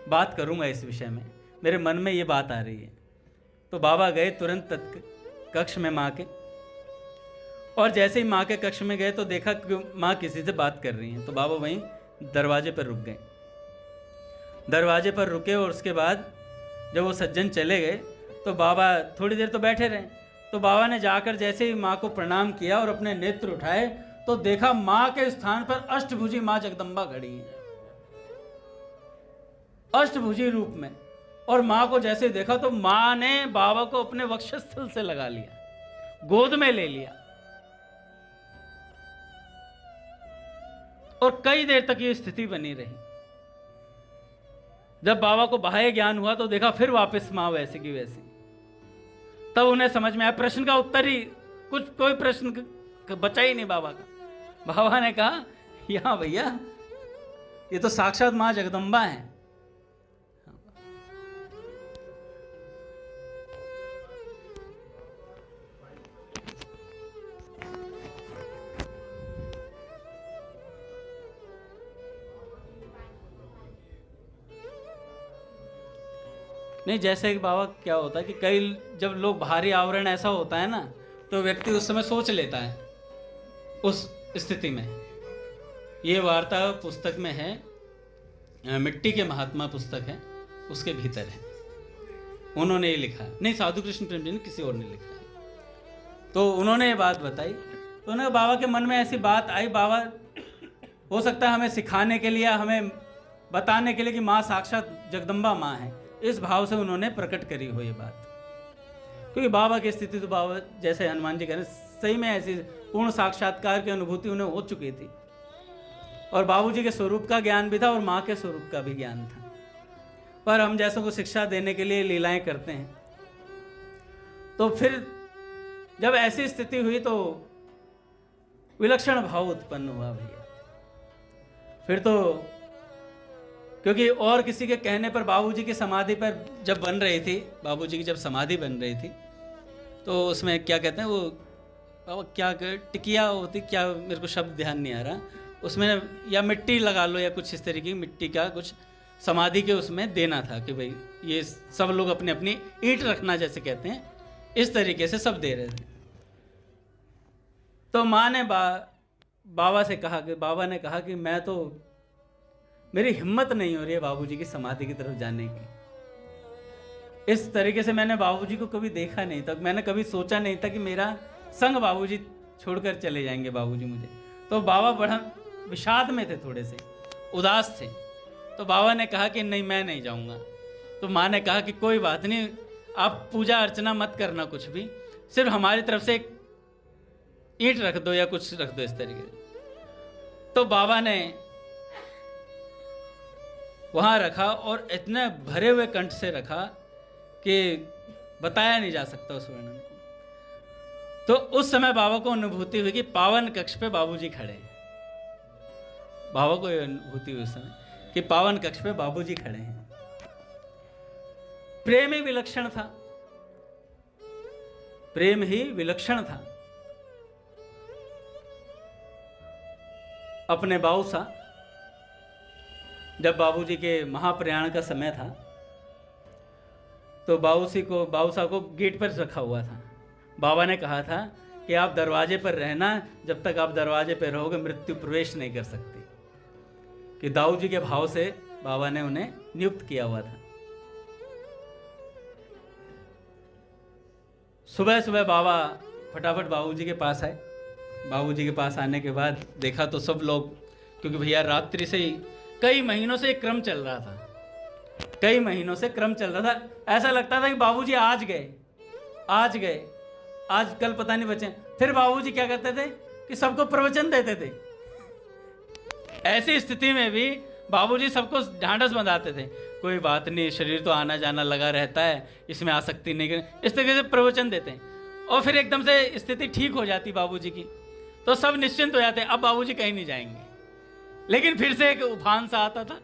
बात करूँगा इस विषय में, मेरे मन में ये बात आ रही है। तो बाबा गए तुरंत कक्ष में माँ के, और जैसे ही माँ के कक्ष में गए तो देखा कि माँ किसी से बात कर रही हैं। तो बाबा वहीं दरवाजे पर रुक गए। दरवाजे पर रुके और उसके बाद जब वो सज्जन चले गए तो बाबा थोड़ी देर तो बैठे रहे। तो बाबा ने जाकर जैसे ही माँ को प्रणाम किया और अपने नेत्र उठाए तो देखा माँ के स्थान पर अष्टभुजी माँ जगदम्बा खड़ी है, अष्टभुजी रूप में। और माँ को जैसे देखा तो माँ ने बाबा को अपने वक्षस्थल से लगा लिया, गोद में ले लिया, और कई देर तक ये स्थिति बनी रही। जब बाबा को बाह्य ज्ञान हुआ तो देखा फिर वापस माँ वैसी की वैसी। तब उन्हें समझ में आया, प्रश्न का उत्तर ही कुछ, कोई प्रश्न बचा ही नहीं बाबा का। बाबा ने कहा, यहाँ भैया ये तो साक्षात माँ जगदम्बा है। नहीं, जैसे कि बाबा क्या होता है कि कई जब लोग भारी आवरण ऐसा होता है ना, तो व्यक्ति उस समय सोच लेता है उस स्थिति में। ये वार्ता पुस्तक में है, मिट्टी के महात्मा पुस्तक है, उसके भीतर है, उन्होंने ये लिखा है। नहीं, साधु कृष्ण प्रेम जी ने, किसी और ने लिखा है। तो उन्होंने ये बात बताई, तो उन्हें बाबा के मन में ऐसी बात आई, बाबा हो सकता है हमें सिखाने के लिए, हमें बताने के लिए कि माँ साक्षात जगदम्बा माँ है, इस भाव से उन्होंने प्रकट करी हो ये बात। क्योंकि बाबा की स्थिति तो बाबा जैसे हनुमान जी कह रहे हैं, सही में ऐसी पूर्ण साक्षात्कार की अनुभूति उन्हें हो चुकी थी, और बाबूजी के स्वरूप का ज्ञान भी था और माँ के स्वरूप का भी ज्ञान था। पर हम जैसों को शिक्षा देने के लिए लीलाएं करते हैं। तो फिर जब ऐसी स्थिति हुई तो विलक्षण भाव उत्पन्न हुआ भैया। फिर तो क्योंकि और किसी के कहने पर बाबूजी की समाधि पर जब बन रही थी, बाबूजी की जब समाधि बन रही थी, तो उसमें क्या कहते हैं वो क्या टिकिया होती, क्या मेरे को शब्द ध्यान नहीं आ रहा, उसमें या मिट्टी लगा लो या कुछ इस तरीके की मिट्टी का कुछ समाधि के उसमें देना था कि भाई ये सब लोग अपनी अपनी ईंट रखना जैसे कहते हैं, इस तरीके से सब दे रहे थे। तो माँ ने बाबा से कहा कि बाबा ने कहा कि मैं तो, मेरी हिम्मत नहीं हो रही है बाबूजी की समाधि की तरफ जाने की। इस तरीके से मैंने बाबूजी को कभी देखा नहीं था, मैंने कभी सोचा नहीं था कि मेरा संग बाबूजी छोड़कर चले जाएंगे बाबूजी मुझे। तो बाबा बड़ा विषाद में थे, थोड़े से उदास थे। तो बाबा ने कहा कि नहीं, मैं नहीं जाऊंगा। तो माँ ने कहा कि कोई बात नहीं, आप पूजा अर्चना मत करना कुछ भी, सिर्फ हमारी तरफ से एक ईंट रख दो या कुछ रख दो इस तरीके से। तो बाबा ने वहां रखा और इतने भरे हुए कंठ से रखा कि बताया नहीं जा सकता उस वर्णन को। तो उस समय बाबा को अनुभूति हुई कि पावन कक्ष पे बाबूजी खड़े हैं। बाबा को अनुभूति हुई उस समय कि पावन कक्ष पे बाबूजी खड़े हैं। प्रेम ही विलक्षण था, प्रेम ही विलक्षण था। अपने बाबू सा, जब बाबूजी के महाप्रयाण का समय था तो बाबू साहब को गेट पर रखा हुआ था। बाबा ने कहा था कि आप दरवाजे पर रहना, जब तक आप दरवाजे पर रहोगे मृत्यु प्रवेश नहीं कर सकती। कि दाऊ जी के भाव से बाबा ने उन्हें नियुक्त किया हुआ था। सुबह सुबह बाबा फटाफट बाबूजी के पास आए। बाबूजी के पास आने के बाद देखा तो सब लोग, क्योंकि भैया रात्रि से ही कई महीनों से एक क्रम चल रहा था, कई महीनों से क्रम चल रहा था। ऐसा लगता था कि बाबूजी आज गए, आज कल पता नहीं बचे। फिर बाबूजी क्या करते थे कि सबको प्रवचन देते थे। ऐसी स्थिति में भी बाबूजी सबको ढांढस बंधाते थे, कोई बात नहीं, शरीर तो आना जाना लगा रहता है, इसमें आसक्ति नहीं करें, इस तरीके से प्रवचन देते हैं। और फिर एकदम से स्थिति ठीक हो जाती बाबूजी की, तो सब निश्चिंत हो जाते, अब बाबूजी कहीं नहीं जाएंगे। लेकिन फिर से एक उफान सा आता था,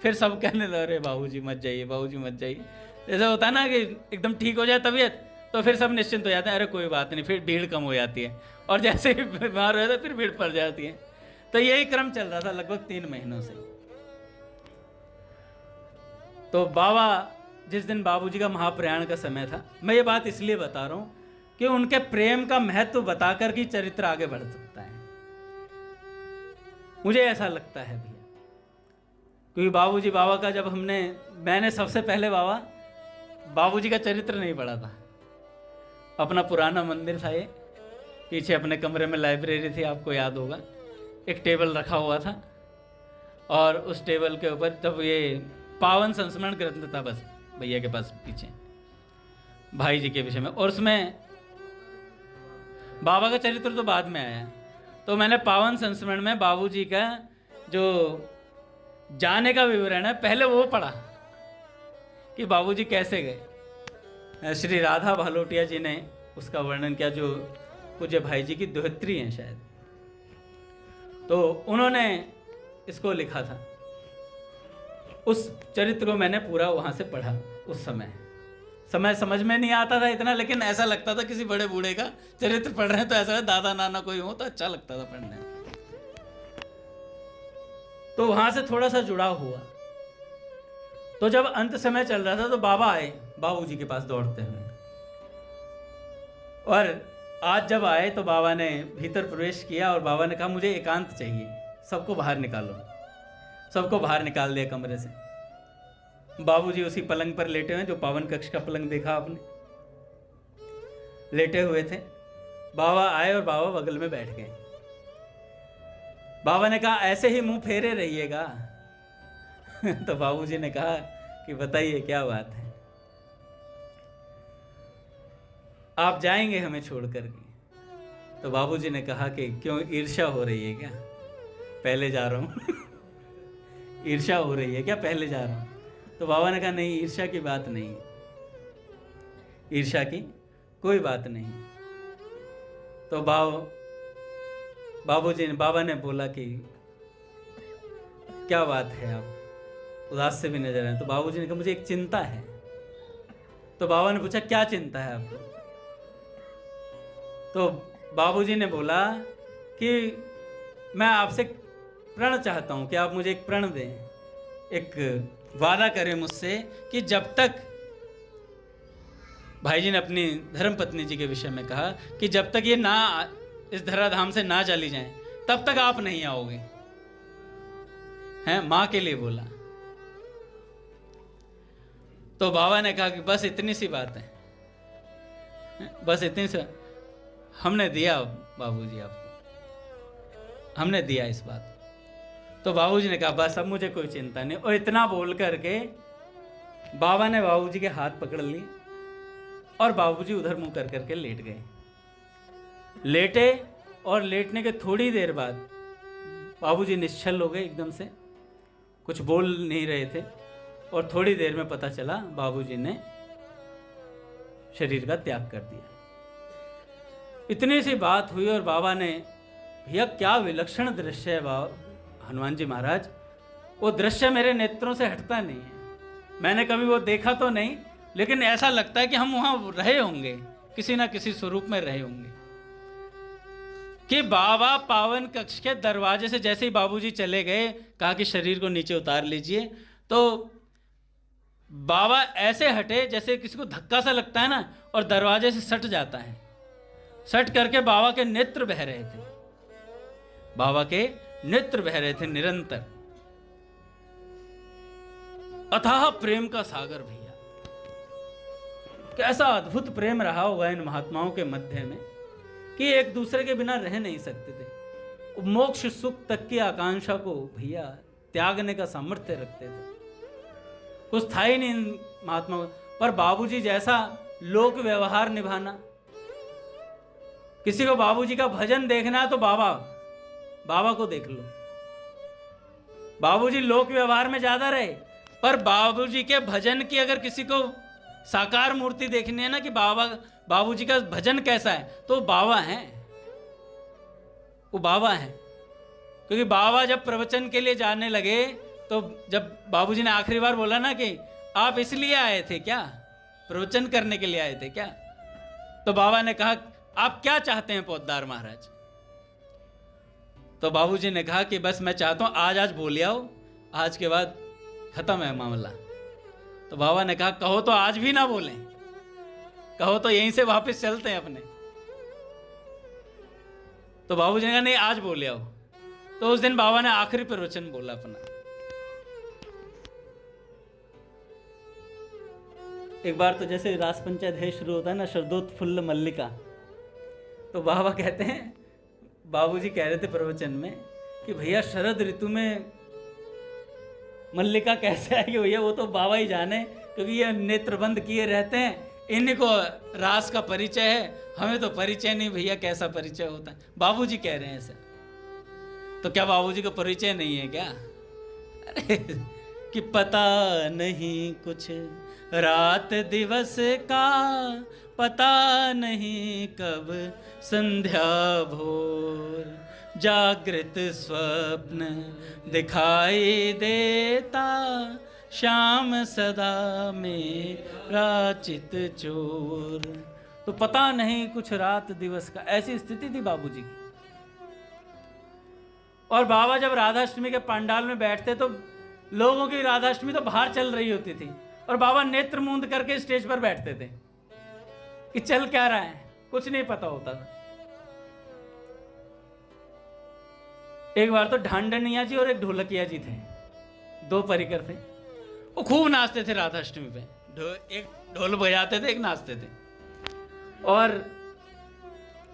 फिर सब कहने लगे अरे बाबूजी मत जाइए, बाबूजी मत जाइए। जैसे होता है ना कि एकदम ठीक हो जाए तबीयत, तो फिर सब निश्चिंत हो जाते हैं, अरे कोई बात नहीं, फिर भीड़ कम हो जाती है। और जैसे ही बीमार हो जाता है फिर भीड़ पड़ जाती है। तो यही क्रम चल रहा था लगभग 3 महीनों से। तो बाबा, जिस दिन बाबूजी का महाप्रयाण का समय था, मैं ये बात इसलिए बता रहा हूँ कि उनके प्रेम का महत्व बताकर कि चरित्र आगे बढ़ सकता है, मुझे ऐसा लगता है भैया। क्योंकि बाबा का जब मैंने सबसे पहले बाबूजी का चरित्र नहीं पढ़ा था। अपना पुराना मंदिर था, ये पीछे अपने कमरे में लाइब्रेरी थी, आपको याद होगा, एक टेबल रखा हुआ था और उस टेबल के ऊपर तब ये पावन संस्मरण ग्रंथ था बस भैया के पास पीछे, भाई जी के विषय में। और उसमें बाबा का चरित्र तो बाद में आया। तो मैंने पावन संस्मरण में बाबूजी का जो जाने का विवरण है पहले वो पढ़ा कि बाबूजी कैसे गए। श्री राधा भालोटिया जी ने उसका वर्णन किया, जो पूज्य भाई जी की दोहत्री हैं शायद, तो उन्होंने इसको लिखा था। उस चरित्र को मैंने पूरा वहां से पढ़ा। उस समय समझ में नहीं आता था इतना, लेकिन ऐसा लगता था किसी बड़े बूढ़े का चरित्र पढ़ रहे हैं, तो ऐसा दादा नाना कोई हो तो अच्छा लगता था पढ़ने। तो वहां से थोड़ा सा जुड़ाव हुआ। तो जब अंत समय चल रहा था तो बाबा आए बाबूजी के पास दौड़ते हुए, और आज जब आए तो बाबा ने भीतर प्रवेश किया और बाबा ने कहा मुझे एकांत चाहिए, सबको बाहर निकालो। सबको बाहर निकाल दिया कमरे से। बाबूजी उसी पलंग पर लेटे हुए, जो पावन कक्ष का पलंग देखा आपने, लेटे हुए थे। बाबा आए और बाबा बगल में बैठ गए। बाबा ने कहा ऐसे ही मुंह फेरे रहिएगा। तो बाबूजी ने कहा कि बताइए क्या बात है, आप जाएंगे हमें छोड़ करके? तो बाबूजी ने कहा कि क्यों, ईर्ष्या हो रही है क्या? पहले जा रहा हूं। ईर्ष्या हो रही है क्या? पहले जा रहा हूं। तो बाबा ने कहा नहीं, ईर्ष्या की बात नहीं, ईर्ष्या की कोई बात नहीं। तो बाबा ने बोला कि क्या बात है, आप उदास से भी नजर आए। तो बाबूजी ने कहा मुझे एक चिंता है। तो बाबा ने पूछा क्या चिंता है आपको? तो बाबूजी ने बोला कि मैं आपसे प्रण चाहता हूं कि आप मुझे एक प्रण दें, एक वादा करें मुझसे कि जब तक, भाई जी ने अपनी धर्म पत्नी जी के विषय में कहा कि जब तक ये ना इस धराधाम से ना चली जाएं तब तक आप नहीं आओगे। हैं, मां के लिए बोला। तो बाबा ने कहा कि बस इतनी सी बात है, बस इतनी सी। हमने दिया बाबूजी आपको, हमने दिया इस बात। तो बाबूजी ने कहा बस अब मुझे कोई चिंता नहीं। और इतना बोल करके बाबा ने बाबूजी के हाथ पकड़ लिए और बाबूजी उधर मुंह कर करके लेट गए। लेटे और लेटने के थोड़ी देर बाद बाबूजी निश्चल हो गए एकदम से, कुछ बोल नहीं रहे थे। और थोड़ी देर में पता चला बाबूजी ने शरीर का त्याग कर दिया। इतनी सी बात हुई और बाबा ने, भैया क्या विलक्षण दृश्य है हनुमान जी महाराज, वो दृश्य मेरे नेत्रों से हटता नहीं है। मैंने कभी वो देखा तो नहीं, लेकिन ऐसा लगता है कि हम वहां रहे होंगे, किसी ना किसी स्वरूप में रहे होंगे। कि बाबा पावन कक्ष के दरवाजे से जैसे ही बाबूजी चले गए, कहा कि शरीर को नीचे उतार लीजिए, तो बाबा ऐसे हटे जैसे किसी को धक्का सा लगता है ना, और दरवाजे से सट जाता है। सट करके बाबा के नेत्र बह रहे थे, बाबा के नेत्र बह रहे थे निरंतर। अथाह प्रेम का सागर भैया, कैसा अद्भुत प्रेम रहा होगा इन महात्माओं के मध्य में कि एक दूसरे के बिना रह नहीं सकते थे। मोक्ष सुख तक की आकांक्षा को भैया त्यागने का सामर्थ्य रखते थे। कुछ था ही नहीं इन महात्माओं पर बाबूजी जैसा लोक व्यवहार निभाना। किसी को बाबूजी का भजन देखना है तो बाबा को देख लो। बाबूजी लोक व्यवहार में ज्यादा रहे, पर बाबूजी के भजन की अगर किसी को साकार मूर्ति देखनी है ना कि बाबूजी का भजन कैसा है, तो बाबा हैं, वो बाबा हैं। क्योंकि बाबा जब प्रवचन के लिए जाने लगे, तो जब बाबूजी ने आखिरी बार बोला ना कि आप इसलिए आए थे क्या, प्रवचन करने के लिए आए थे क्या, तो बाबा ने कहा आप क्या चाहते हैं पोद्दार महाराज? तो बाबूजी ने कहा कि बस मैं चाहता हूं आज बोल आओ, आज के बाद खत्म है मामला। तो बाबा ने कहा कहो तो आज भी ना बोलें, कहो तो यहीं से वापस चलते हैं अपने। तो बाबूजी ने कहा नहीं आज बोले आओ। तो उस दिन बाबा ने आखिरी प्रवचन बोला अपना। एक बार तो जैसे रास पंचायत शुरू होता है ना, शरदोत्फुल्ल मल्लिका, तो बाबा कहते हैं, बाबूजी कह रहे थे प्रवचन में कि भैया शरद ऋतु में मल्लिका कैसे आएगी भैया, वो तो बाबा ही जाने, क्योंकि ये नेत्र बंद किए रहते हैं, इन्हीं को रास का परिचय है, हमें तो परिचय नहीं भैया, कैसा परिचय होता है। बाबूजी कह रहे हैं ऐसा। तो क्या बाबूजी को परिचय नहीं है क्या? अरे कि पता नहीं कुछ रात दिवस का, पता नहीं कब संध्या भोर, जागृत स्वप्न दिखाई देता, श्याम सदा मेरा चित चोर। तो पता नहीं कुछ रात दिवस का, ऐसी स्थिति थी बाबूजी की। और बाबा जब राधाष्टमी के पंडाल में बैठते तो लोगों की राधाष्टमी तो बाहर चल रही होती थी और बाबा नेत्र मूंद करके स्टेज पर बैठते थे कि चल क्या रहा है, कुछ नहीं पता होता था। एक बार तो ढांडनिया जी और एक ढोलकिया जी थे, दो परिकर थे। वो खूब नाचते थे राधाष्टमी पे, एक ढोल बजाते थे, एक नाचते थे। और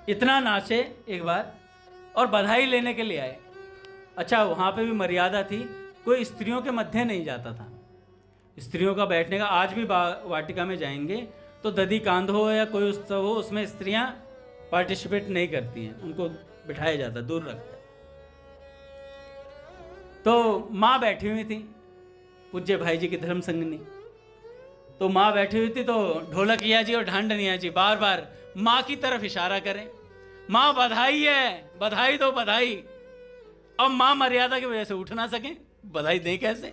इतना नाचे एक बार और बधाई लेने के लिए आए। अच्छा, वहाँ पे भी मर्यादा थी, कोई स्त्रियों के मध्य नहीं जाता था। स्त्रियों का बैठने का, आज भी वाटिका में जाएंगे तो दधी कांध हो या कोई उत्सव हो, उसमें स्त्रियां पार्टिसिपेट नहीं करती हैं, उनको बिठाया जाता, दूर रखता है। तो माँ बैठी हुई थी, पूज्य भाई जी की धर्म संगनी। तो माँ बैठी हुई थी, तो ढोलकिया जी और ढांडनिया जी बार बार माँ की तरफ इशारा करें, माँ बधाई है, बधाई दो बधाई। अब माँ मर्यादा की वजह से उठ ना सके, बधाई दें कैसे।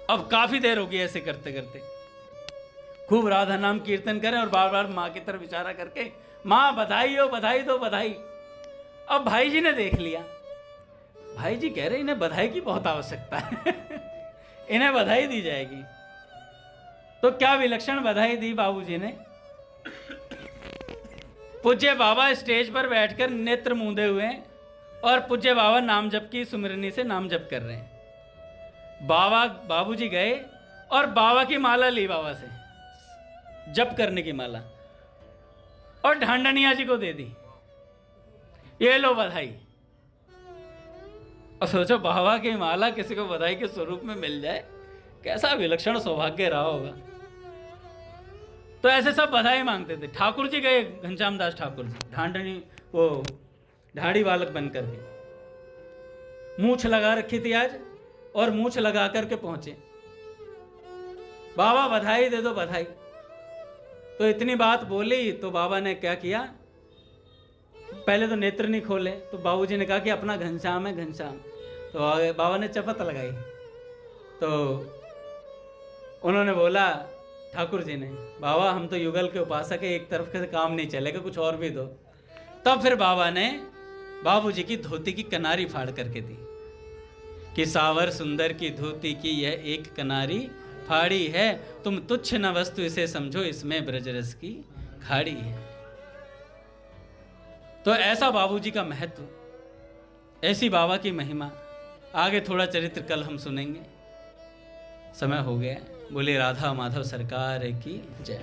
अब काफी देर हो गई ऐसे करते करते, खूब राधा नाम कीर्तन करें और बार बार माँ की तरफ इशारा करके, माँ बधाई हो, बधाई दो बधाई। अब भाई जी ने देख लिया, भाई जी कह रहे इन्हें बधाई की बहुत आवश्यकता है इन्हें बधाई दी जाएगी। तो क्या विलक्षण बधाई दी बाबूजी ने। पूज्य बाबा स्टेज पर बैठकर नेत्र मूंदे हुए और पूज्य बाबा नाम जप की सुमिरनी से नाम जप कर रहे हैं। बाबूजी गए और बाबा की माला ली, बाबा से जप करने की माला, और ढांडनिया जी को दे दी, ये लो बधाई। और सोचो, बाबा की माला किसी को बधाई के स्वरूप में मिल जाए, कैसा विलक्षण सौभाग्य रहा होगा। तो ऐसे सब बधाई मांगते थे। ठाकुर जी गए, घनश्याम दास ठाकुर जी, ढांडनी वो ढाड़ी बालक बन करके, मूछ लगा रखी थी आज, और मूछ लगा करके पहुंचे, बाबा बधाई दे दो बधाई। तो इतनी बात बोली तो बाबा ने क्या किया, पहले तो नेत्र नहीं खोले, तो बाबूजी ने कहा कि अपना घनश्याम है घनश्याम। तो बाबा ने चपत लगाई, तो उन्होंने बोला ठाकुर जी ने, बाबा हम तो युगल के उपासक है, एक तरफ से काम नहीं चलेगा, कुछ और भी दो। तब फिर बाबा ने बाबूजी की धोती की कनारी फाड़ करके दी कि सावर सुंदर की धोती की यह एक कनारी फाड़ी है, तुम तुच्छ न वस्तु इसे समझो, इसमें ब्रजरस की खाड़ी है। तो ऐसा बाबूजी का महत्व, ऐसी बाबा की महिमा। आगे थोड़ा चरित्र कल हम सुनेंगे, समय हो गया। बोले राधा माधव सरकार की जय।